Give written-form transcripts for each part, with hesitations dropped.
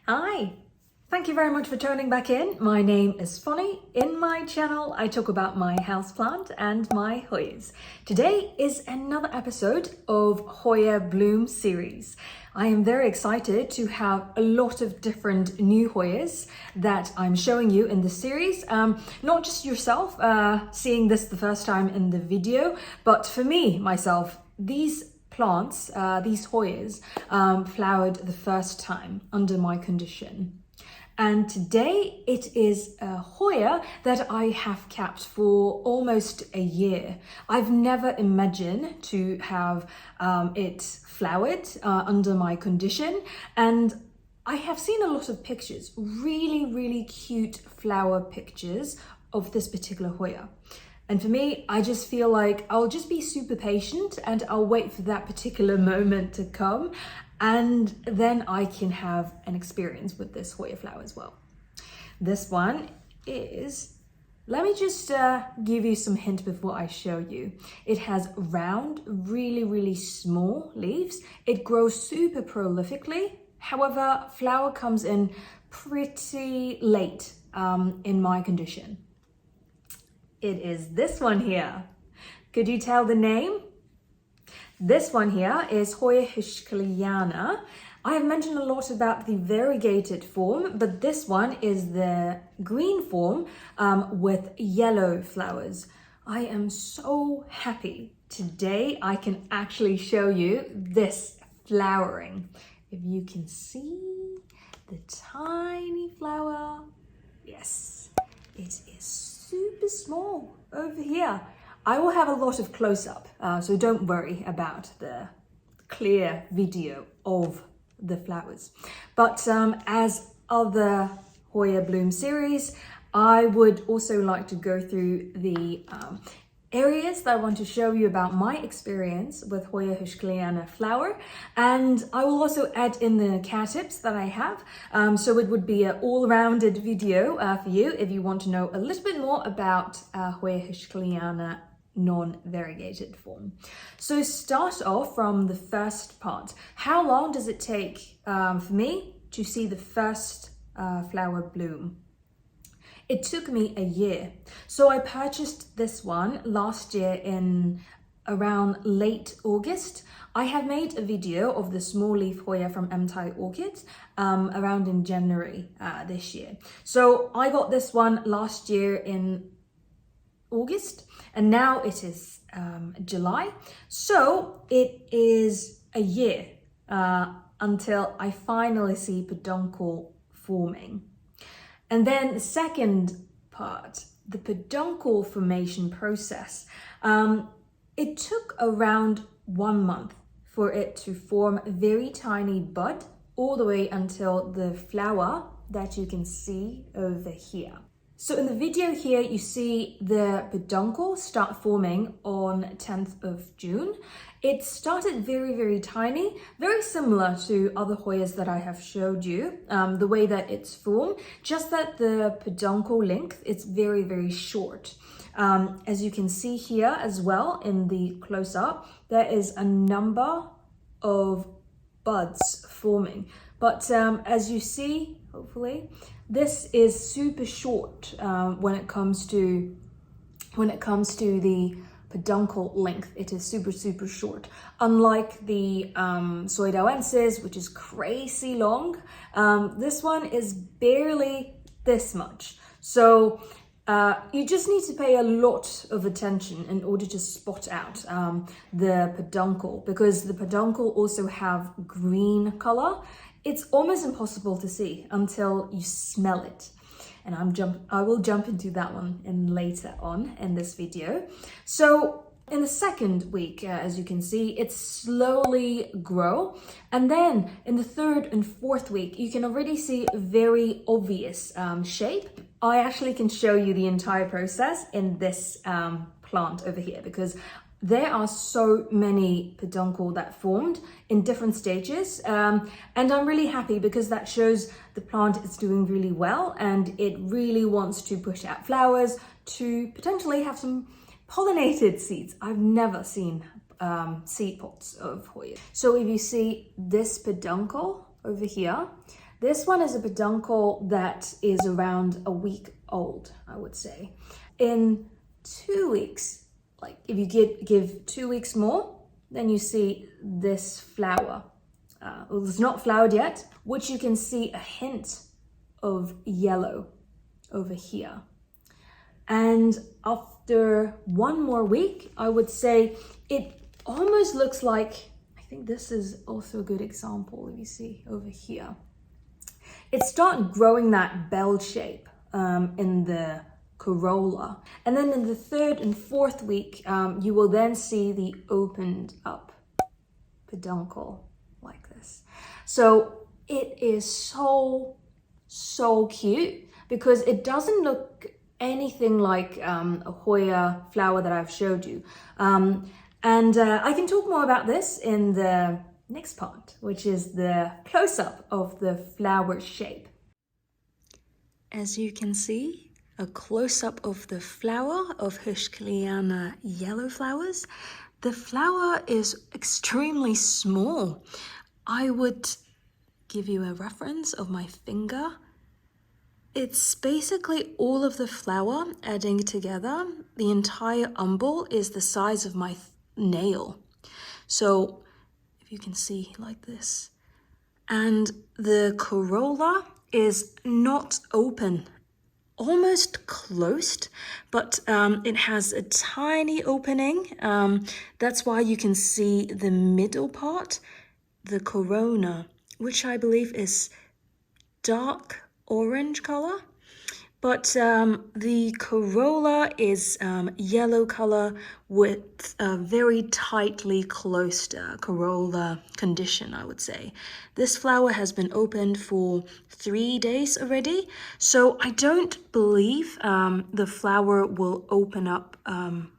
Hi, thank you very much for tuning back in. My name is Fonny. In my channel, I talk about my houseplant and my Hoyas. Today is another episode of Hoya Bloom series. I am very excited to have a lot of different new Hoyas that I'm showing you in this series. Not just yourself seeing this the first time in the video, but for me, myself, these plants, these Hoyas, flowered the first time under my condition. And today it is a Hoya that I have kept for almost a year. I've never imagined to have it flowered under my condition, and I have seen a lot of pictures, really cute flower pictures of this particular Hoya. And for me, I just feel like I'll just be super patient and I'll wait for that particular moment to come, and then I can have an experience with this Hoya flower as well. This one is, let me just give you some hint before I show you. It has round, really small leaves. It grows super prolifically. However, flower comes in pretty late in my condition. It is this one here. Could you tell the name? This one here is Hoya Heuschkeliana. I have mentioned a lot about the variegated form, but this one is the green form with yellow flowers. I am so happy today I can actually show you this flowering. If you can see the tiny flower, yes, it is super small over here. I will have a lot of close-up, so don't worry about the clear video of the flowers. But as other Hoya Bloom series, I would also like to go through the areas that I want to show you about my experience with Hoya Heuschkeliana flower, and I will also add in the care tips that I have, so it would be an all-rounded video for you if you want to know a little bit more about Hoya Heuschkeliana non-variegated form. So start off from the first part. How long does it take for me to see the first flower bloom? It took me a year. So I purchased this one last year in around late August. I have made a video of the small leaf Hoya from M-Thai Orchids around in January this year. So I got this one last year in August, and now it is July. So it is a year until I finally see peduncle forming. And then the second part, the peduncle formation process, it took around 1 month for it to form a very tiny bud all the way until the flower that you can see over here. So in the video here, you see the peduncle start forming on 10th of June. It started very tiny, very similar to other Hoyas that I have showed you, the way that it's formed, just that the peduncle length is very short. As you can see here as well in the close-up, there is a number of buds forming. But as you see, hopefully, this is super short when it comes to the peduncle length. It is super short. Unlike the Soidoensis, which is crazy long, this one is barely this much. So you just need to pay a lot of attention in order to spot out the peduncle, because the peduncle also have green color. It's almost impossible to see until you smell it. And I will jump into that one later on in this video. So in the second week, as you can see, it slowly grow. And then in the third and fourth week, you can already see a very obvious shape. I actually can show you the entire process in this plant over here, because there are so many peduncle that formed in different stages, and I'm really happy because that shows the plant is doing really well and it really wants to push out flowers to potentially have some pollinated seeds. I've never seen seed pods of Hoya. So if you see this peduncle over here, This one is a peduncle that is around a week old, I would say. In 2 weeks, like if you give 2 weeks more, then you see this flower. Well, it's not flowered yet, which you can see a hint of yellow over here. And after 1 more week, I would say it almost looks like, I think this is also a good example, if you see over here. It started growing that bell shape in the corolla. And then in the 3rd and 4th week, you will then see the opened up peduncle like this. So it is so cute because it doesn't look anything like a Hoya flower that I've showed you. I can talk more about this in the next part, which is the close-up of the flower shape. As you can see, a close-up of the flower of Heuschkeliana yellow flowers. The flower is extremely small. I would give you a reference of my finger. It's basically all of the flower adding together. The entire umbel is the size of my nail. So if you can see like this. And the corolla is not open, almost closed, but it has a tiny opening. That's why you can see the middle part, the corona, which I believe is dark orange color, but the corolla is yellow color with a very tightly closed corolla condition, I would say. This flower has been opened for 3 days already, so I don't believe the flower will open up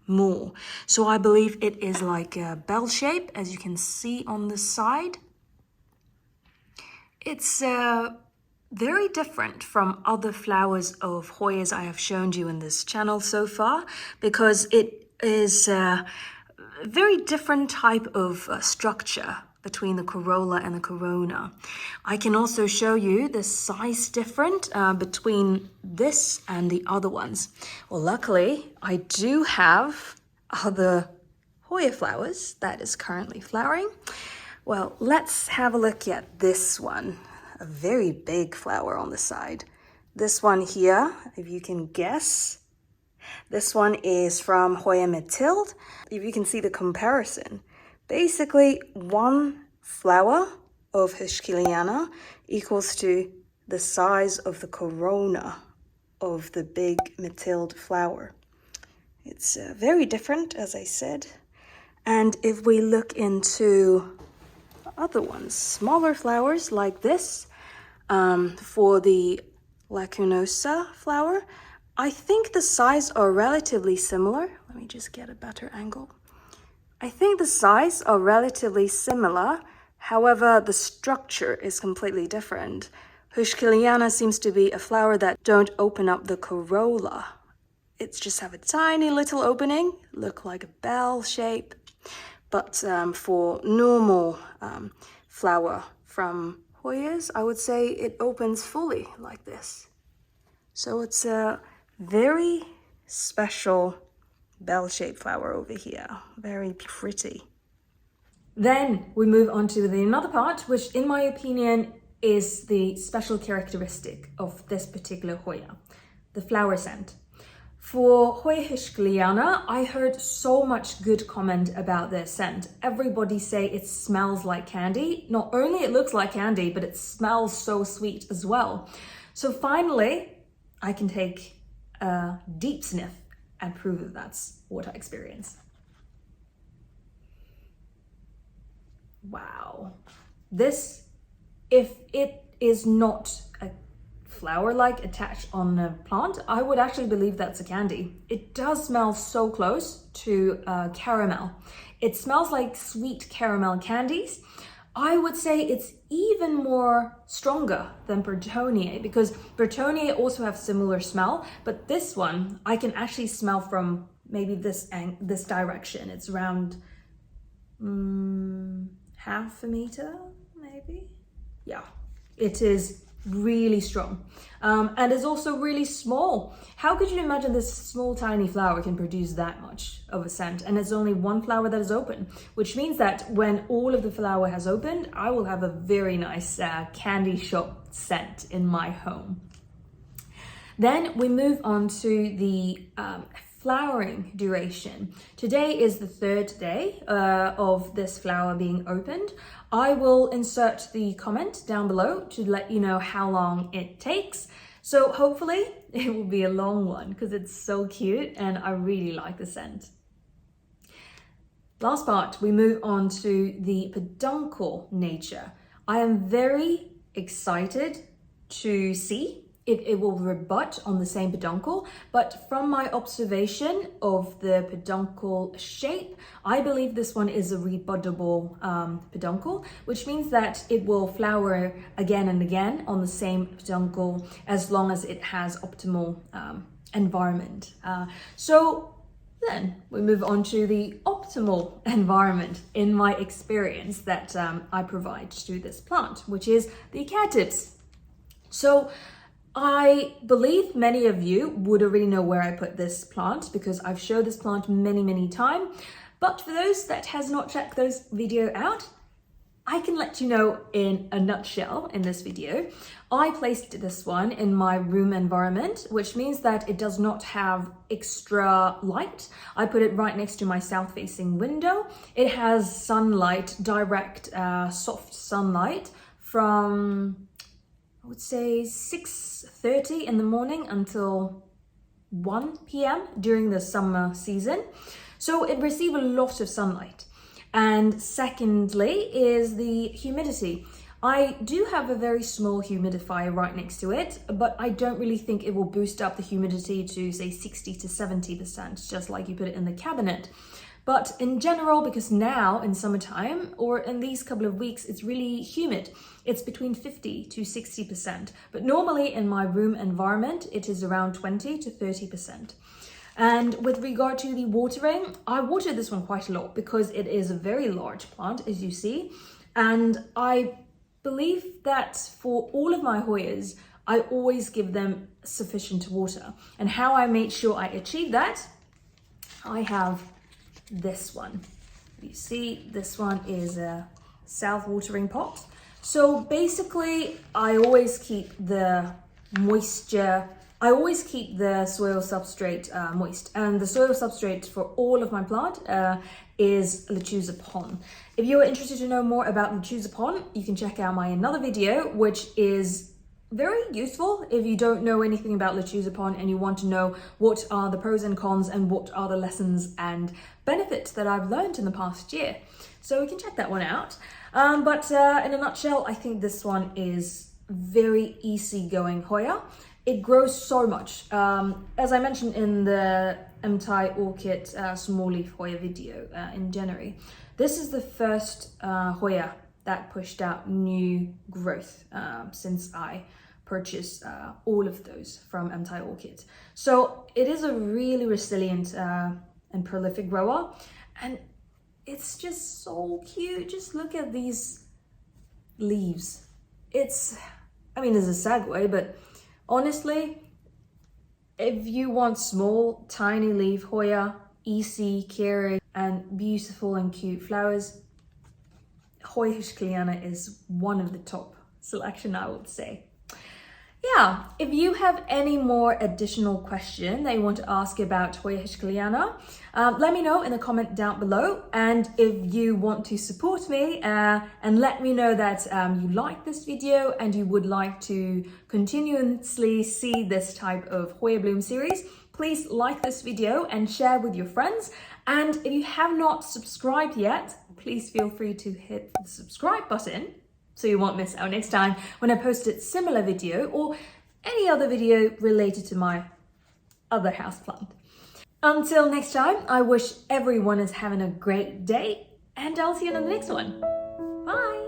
more. So I believe it is like a bell shape, as you can see on the side. It's very different from other flowers of Hoyas I have shown you in this channel so far, because it is a very different type of structure between the corolla and the corona. I can also show you the size difference between this and the other ones. Well, luckily, I do have other Hoya flowers that is currently flowering. Well, let's have a look at this one. A very big flower on the side. This one here, if you can guess, this one is from Hoya Mathilde. If you can see the comparison, basically 1 flower of Heuschkeliana equals to the size of the corona of the big Mathilde flower. It's very different, as I said. And if we look into other ones, smaller flowers like this, for the lacunosa flower, I think the size are relatively similar. Let me just get a better angle. I think the size are relatively similar. However, the structure is completely different. Heuschkeliana seems to be a flower that don't open up the corolla. It's just have a tiny little opening, look like a bell shape. But for normal flower from Hoyas, I would say it opens fully like this. So it's a very special bell-shaped flower over here. Very pretty. Then we move on to another part, which in my opinion is the special characteristic of this particular Hoya, the flower scent. For Hoya Heuschkeliana, I heard so much good comment about their scent. Everybody say it smells like candy. Not only it looks like candy, but it smells so sweet as well. So finally, I can take a deep sniff and prove that that's what I experience. Wow. This, if it is not a flower-like attached on a plant, I would actually believe that's a candy. It does smell so close to caramel. It smells like sweet caramel candies. I would say it's even more stronger than Bertonier, because Bertonier also have similar smell, but this one I can actually smell from maybe this direction. It's around half a meter, maybe. Yeah, it is really strong. And it's also really small. How could you imagine this small tiny flower can produce that much of a scent? And it's only one flower that is open, which means that when all of the flower has opened, I will have a very nice candy shop scent in my home. Then we move on to the flowering duration. Today is the third day of this flower being opened. I will insert the comment down below to let you know how long it takes. So hopefully it will be a long one because it's so cute and I really like the scent. Last part, we move on to the Peduncle Nature. I am very excited to see if it will rebut on the same peduncle, but from my observation of the peduncle shape, I believe this one is a rebuttable peduncle, which means that it will flower again and again on the same peduncle as long as it has optimal environment. So then we move on to the optimal environment in my experience that I provide to this plant, which is the care tips. So I believe many of you would already know where I put this plant because I've showed this plant many times. But for those that has not checked those video out, I can let you know in a nutshell in this video. I placed this one in my room environment, which means that it does not have extra light. I put it right next to my south-facing window. It has sunlight, direct, soft sunlight from, I would say, 6:30 in the morning until 1 p.m. during the summer season. So it receives a lot of sunlight. And secondly is the humidity. I do have a very small humidifier right next to it, but I don't really think it will boost up the humidity to say 60 to 70%, just like you put it in the cabinet. But in general, because now in summertime or in these couple of weeks, it's really humid. It's between 50 to 60%. But normally in my room environment, it is around 20 to 30%. And with regard to the watering, I water this one quite a lot because it is a very large plant, as you see. And I believe that for all of my Hoyas, I always give them sufficient water. And how I made sure I achieve that, I have this one. You see, this one is a self-watering pot. So basically, I always keep the moisture, I always keep the soil substrate moist. And the soil substrate for all of my plant is lechuza pon. If you are interested to know more about lechuza pon, you can check out my another video, which is very useful if you don't know anything about lechuza pon and you want to know what are the pros and cons and what are the lessons and benefits that I've learned in the past year. So you can check that one out. But in a nutshell, I think this one is very easygoing Hoya. It grows so much. As I mentioned in the anti-orchid small leaf Hoya video in January, this is the first Hoya that pushed out new growth since I purchased all of those from anti-orchid. So it is a really resilient and prolific grower, and it's just so cute. Just look at these leaves. I mean, it's a segue, but honestly, if you want small, tiny leaf Hoya, easy, caring, and beautiful and cute flowers, Hoya Heuschkeliana is one of the top selection, I would say. Yeah, if you have any more additional question that you want to ask about Hoya Heuschkeliana, let me know in the comment down below. And if you want to support me and let me know that you like this video and you would like to continuously see this type of Hoya Bloom series, please like this video and share with your friends. And if you have not subscribed yet, please feel free to hit the subscribe button so you won't miss out next time when I post a similar video or any other video related to my other houseplant. Until next time, I wish everyone is having a great day and I'll see you in the next one. Bye!